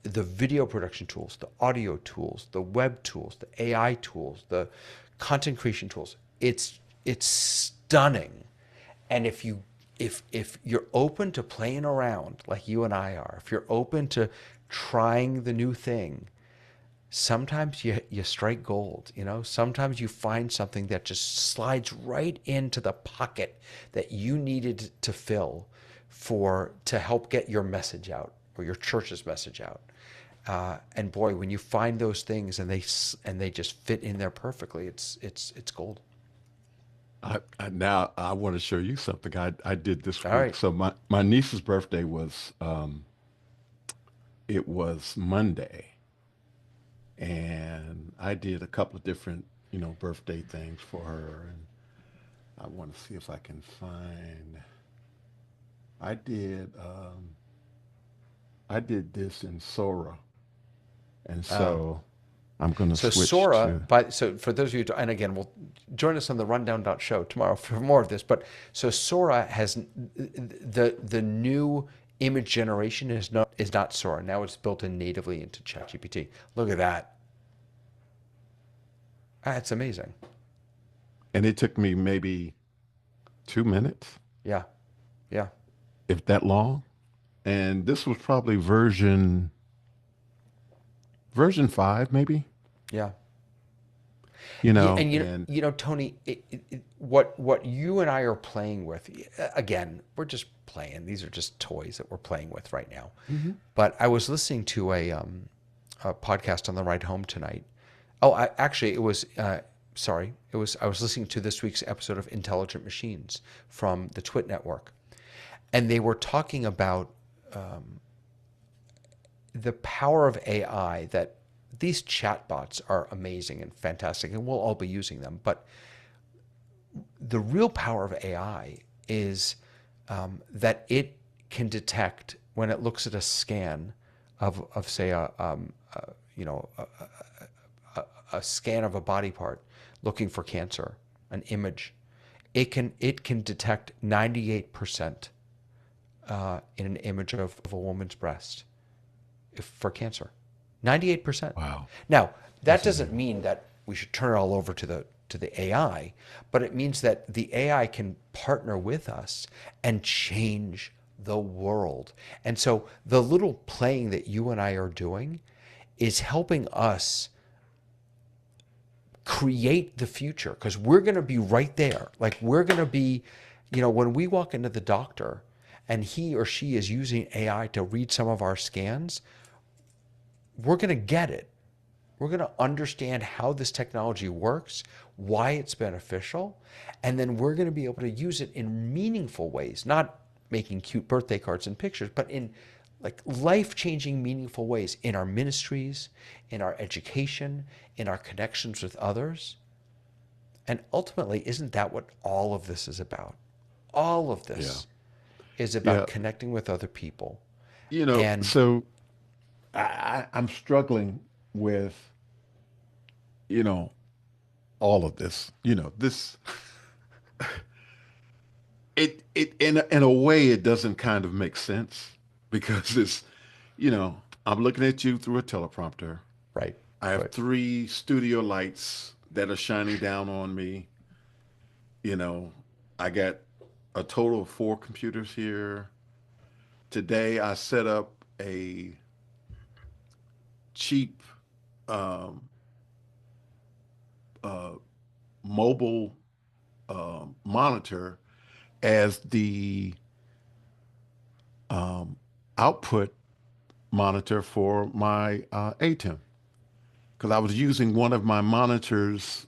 Speaker 2: the video production tools, the audio tools, the web tools, the AI tools, the content creation tools, it's stunning. And if you're open to playing around like you and I are, if you're open to trying the new thing, sometimes you strike gold, you know? Sometimes you find something that just slides right into the pocket that you needed to fill for to help get your message out or your church's message out. And boy, when you find those things and they just fit in there perfectly, it's gold.
Speaker 1: Now I want to show you something I did this
Speaker 2: All
Speaker 1: week.
Speaker 2: right.
Speaker 1: So my niece's birthday was it was Monday, and I did a couple of different birthday things for her, and I want to see if I can find. I did I did this in Sora, and
Speaker 2: Oh.
Speaker 1: so I'm going to
Speaker 2: So
Speaker 1: switch
Speaker 2: Sora,
Speaker 1: to.
Speaker 2: so for those of you, and again, we'll join us on the Rundown show tomorrow for more of this. But so Sora has the new image generation is not Sora. Now it's built in natively into ChatGPT. Look at that. That's amazing.
Speaker 1: And it took me maybe 2 minutes,
Speaker 2: Yeah, yeah,
Speaker 1: if that long. And this was probably version 5, maybe,
Speaker 2: yeah. Yeah, and
Speaker 1: and
Speaker 2: Tony, what you and I are playing with, again, we're just playing. These are just toys that we're playing with right now.
Speaker 1: Mhm.
Speaker 2: But I was listening to a podcast on the ride home tonight. Oh, actually, it was sorry, it was I was listening to this week's episode of Intelligent Machines from the Twit Network, and they were talking about the power of AI. That these chatbots are amazing and fantastic, and we'll all be using them. But the real power of AI is that it can detect when it looks at a scan of say you know a scan of a body part looking for cancer, an image, it can detect 98% in an image of a woman's breast for cancer. 98%.
Speaker 1: wow,
Speaker 2: Now, that
Speaker 1: that's
Speaker 2: doesn't
Speaker 1: amazing.
Speaker 2: mean that we should turn it all over to the AI, but it means that the AI can partner with us and change the world. And so the little playing that you and I are doing is helping us create the future because we're going to be right there. Like we're going to be, when we walk into the doctor and he or she is using AI to read some of our scans, we're going to get it. We're going to understand how this technology works, why it's beneficial, and then we're going to be able to use it in meaningful ways, not making cute birthday cards and pictures, but in like life-changing meaningful ways in our ministries, in our education, in our connections with others. And ultimately, isn't that what all of this is about? All of
Speaker 1: Yeah,
Speaker 2: this is
Speaker 1: yeah.
Speaker 2: about connecting with other people. And
Speaker 1: So I'm struggling with you know all of this. This it in a way it doesn't kind of make sense because I'm looking at you through a teleprompter.
Speaker 2: right,
Speaker 1: I have
Speaker 2: right.
Speaker 1: three studio lights that are shining down on me. You know, I got a total of four computers here. Today, I set up a cheap um, uh, mobile monitor as the um, output monitor for my ATEM because I was using one of my monitors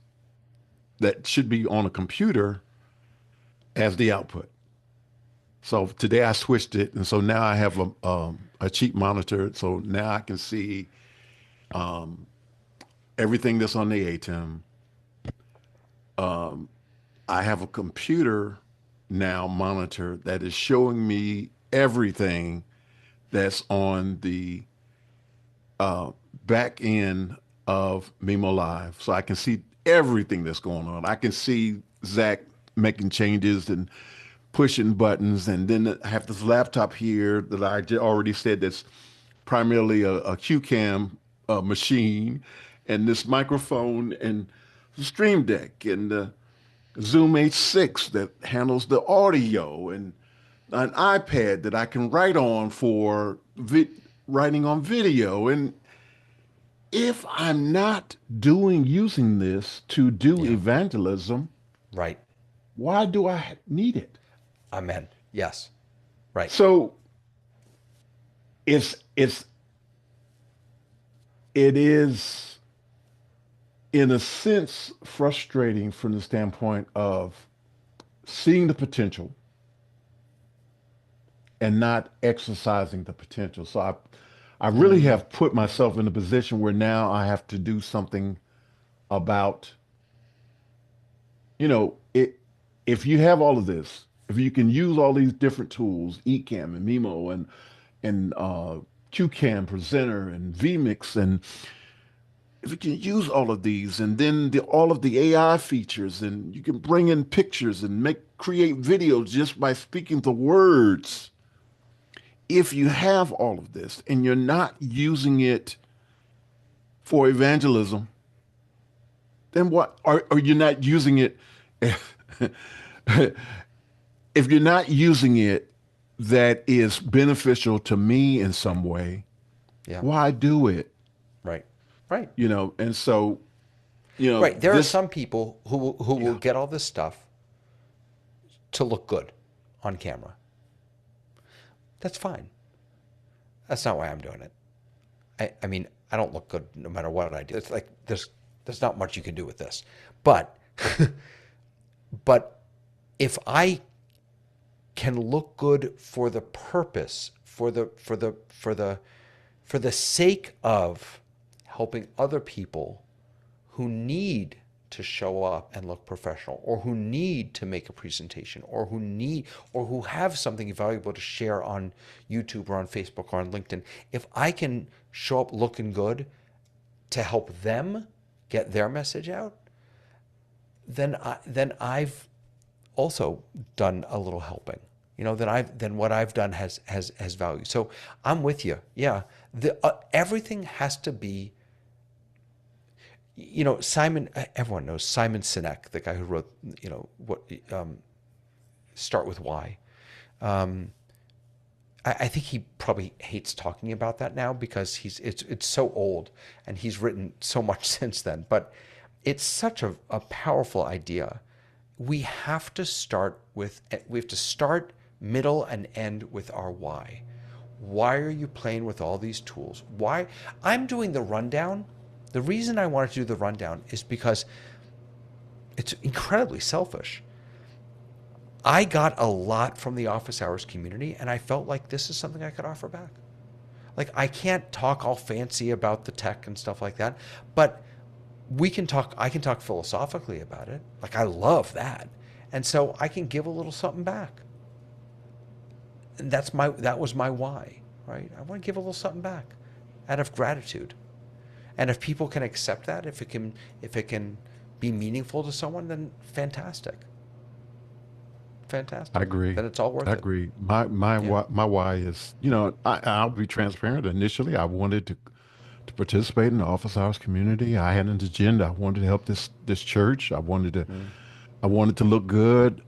Speaker 1: that should be on a computer as the output. So today I switched it, and so now I have a cheap monitor. So now I can see um, everything that's on the ATEM. Um, I have a computer now monitor that is showing me everything that's on the uh, back end of Mimo Live. So I can see everything that's going on. I can see Zach making changes and pushing buttons. And then I have this laptop here that already said that's primarily a QCam machine, and this microphone and the Stream Deck and the Zoom H6 that handles the audio and an iPad that I can write on for writing on video. And if I'm not using this to do
Speaker 2: Yeah.
Speaker 1: evangelism,
Speaker 2: Right.
Speaker 1: why do I need it?
Speaker 2: Amen. Yes. Right.
Speaker 1: So it's it is in a sense frustrating from the standpoint of seeing the potential and not exercising the potential. So I really
Speaker 2: Mm,
Speaker 1: have put myself in a position where now I have to do something about, it. If you have all of this, if you can use all these different tools, Ecamm and Mimo and QCam Presenter and vMix, and if you can use all of these, and then all of the AI features, and you can bring in pictures and create videos just by speaking the words. If you have all of this and you're not using it for evangelism, then what? Are you not using it? If you're not using it that is beneficial to me in some way,
Speaker 2: yeah.
Speaker 1: why do it?
Speaker 2: Right. Right.
Speaker 1: And so,
Speaker 2: Right. There are
Speaker 1: this,
Speaker 2: some people who will
Speaker 1: yeah,
Speaker 2: get all this stuff to look good on camera. That's fine. That's not why I'm doing it. I mean, I don't look good no matter what I do. It's like there's not much you can do with this. But but if I can look good for the purpose, for the sake of helping other people who need to show up and look professional, or who need to make a presentation, or who have something valuable to share on YouTube or on Facebook or on LinkedIn, if I can show up looking good to help them get their message out, then I've also done a little helping. Then what I've done has value. So I'm with you. Yeah, everything has to be. Simon. Everyone knows Simon Sinek, the guy who wrote. What Start with Why. Um, I think he probably hates talking about that now because it's so old and he's written so much since then. But it's such a powerful idea. We have to start, middle, and end with our why. Why are you playing with all these tools? Why I'm doing the rundown? The reason I wanted to do the rundown is because it's incredibly selfish. I got a lot from the office hours community, and I felt like this is something I could offer back. Like, I can't talk all fancy about the tech and stuff like that, but I can talk philosophically about it. Like, I love that. And so I can give a little something back. And that was my why, right? I want to give a little something back out of gratitude. And if people can accept that, if it can be meaningful to someone, then fantastic.
Speaker 1: I
Speaker 2: Fantastic.
Speaker 1: agree.
Speaker 2: Then it's all
Speaker 1: I
Speaker 2: worth it.
Speaker 1: agree. My
Speaker 2: Yeah.
Speaker 1: my why is, I'll be transparent. Initially, I wanted to participate in the office hours community. I had an agenda. I wanted to help this church.
Speaker 2: Mm.
Speaker 1: I wanted to look good.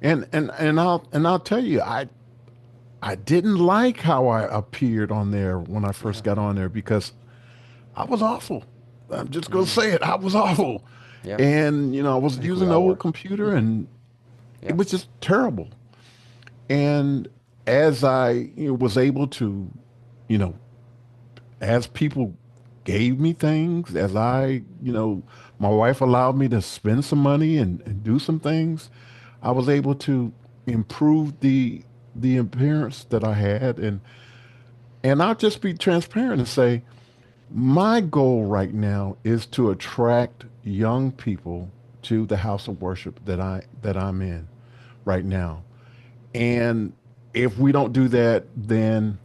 Speaker 1: And I'll tell you, I didn't like how I appeared on there when I
Speaker 2: Yeah.
Speaker 1: first got on there because I was awful. I'm just gonna
Speaker 2: Mm.
Speaker 1: say it. I was awful.
Speaker 2: Yep.
Speaker 1: And I was
Speaker 2: I think we
Speaker 1: using an
Speaker 2: all
Speaker 1: old
Speaker 2: were.
Speaker 1: computer and it
Speaker 2: Yep.
Speaker 1: was just terrible. And as I was able to, you know, as people gave me things, as my wife allowed me to spend some money and do some things, I was able to improve the appearance that I had. And I'll just be transparent and say, my goal right now is to attract young people to the house of worship that I'm in right now. And if we don't do that, then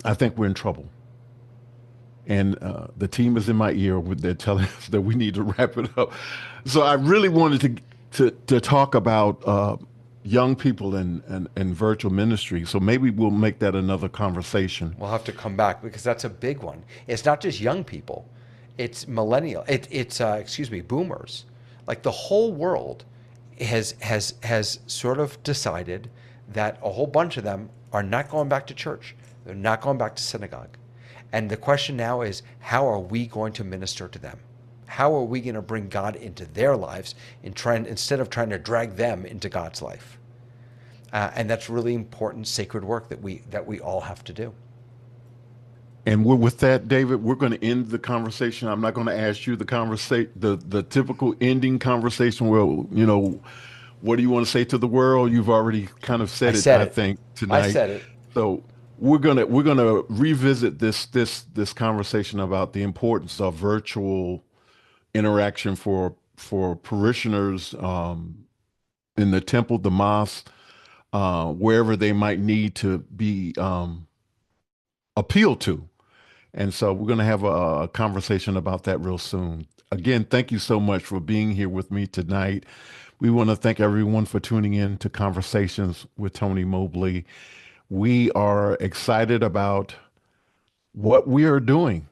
Speaker 1: I think we're in trouble. And the team is in my ear. They're telling us that we need to wrap it up. So I really wanted to talk about young people and virtual ministry. So maybe we'll make that another conversation.
Speaker 2: We'll have to come back because that's a big one. It's not just young people; it's millennial. It's excuse me, boomers. Like the whole world has sort of decided that a whole bunch of them are not going back to church. They're not going back to synagogue. And the question now is, how are we going to minister to them? How are we going to bring God into their lives instead of trying to drag them into God's life? And that's really important sacred work that we all have to do.
Speaker 1: And we're with that, David, we're going to end the conversation. I'm not going to ask you the typical ending conversation where, what do you want to say to the world? You've already kind of
Speaker 2: I
Speaker 1: said it,
Speaker 2: said
Speaker 1: I
Speaker 2: it.
Speaker 1: think,
Speaker 2: I
Speaker 1: tonight.
Speaker 2: said it.
Speaker 1: So we're gonna revisit this conversation about the importance of virtual interaction for parishioners in the temple, the mosque, wherever they might need to be appealed to. And so we're going to have a conversation about that real soon. Again, thank you so much for being here with me tonight. We want to thank everyone for tuning in to Conversations with Tony Mobley. We are excited about what we are doing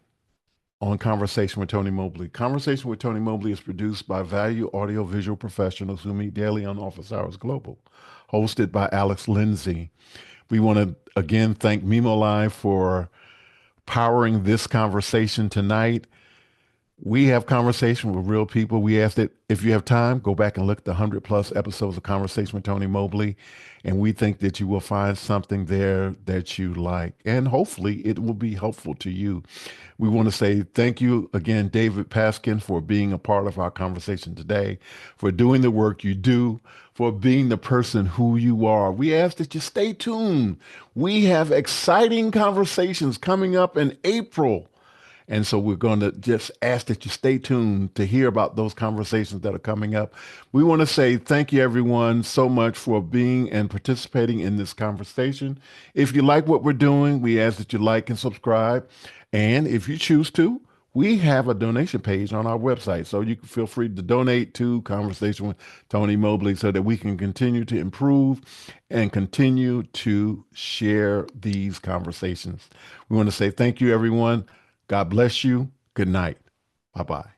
Speaker 1: on Conversation with Tony Mobley. Conversation with Tony Mobley is produced by Value Audio Visual Professionals who meet daily on Office Hours Global, hosted by Alex Lindsay. We want to again thank Mimo Live for powering this conversation tonight. We have conversation with real people. We ask that if you have time, go back and look at the 100 plus episodes of Conversation with Tony Mobley. And we think that you will find something there that you like. And hopefully it will be helpful to you. We want to say thank you again, David Paskin, for being a part of our conversation today, for doing the work you do, for being the person who you are. We ask that you stay tuned. We have exciting conversations coming up in April. And so we're going to just ask that you stay tuned to hear about those conversations that are coming up. We want to say thank you, everyone, so much for being and participating in this conversation. If you like what we're doing, we ask that you like and subscribe. And if you choose to, we have a donation page on our website. So you can feel free to donate to Conversation with Tony Mobley so that we can continue to improve and continue to share these conversations. We want to say thank you, everyone. God bless you. Good night. Bye bye.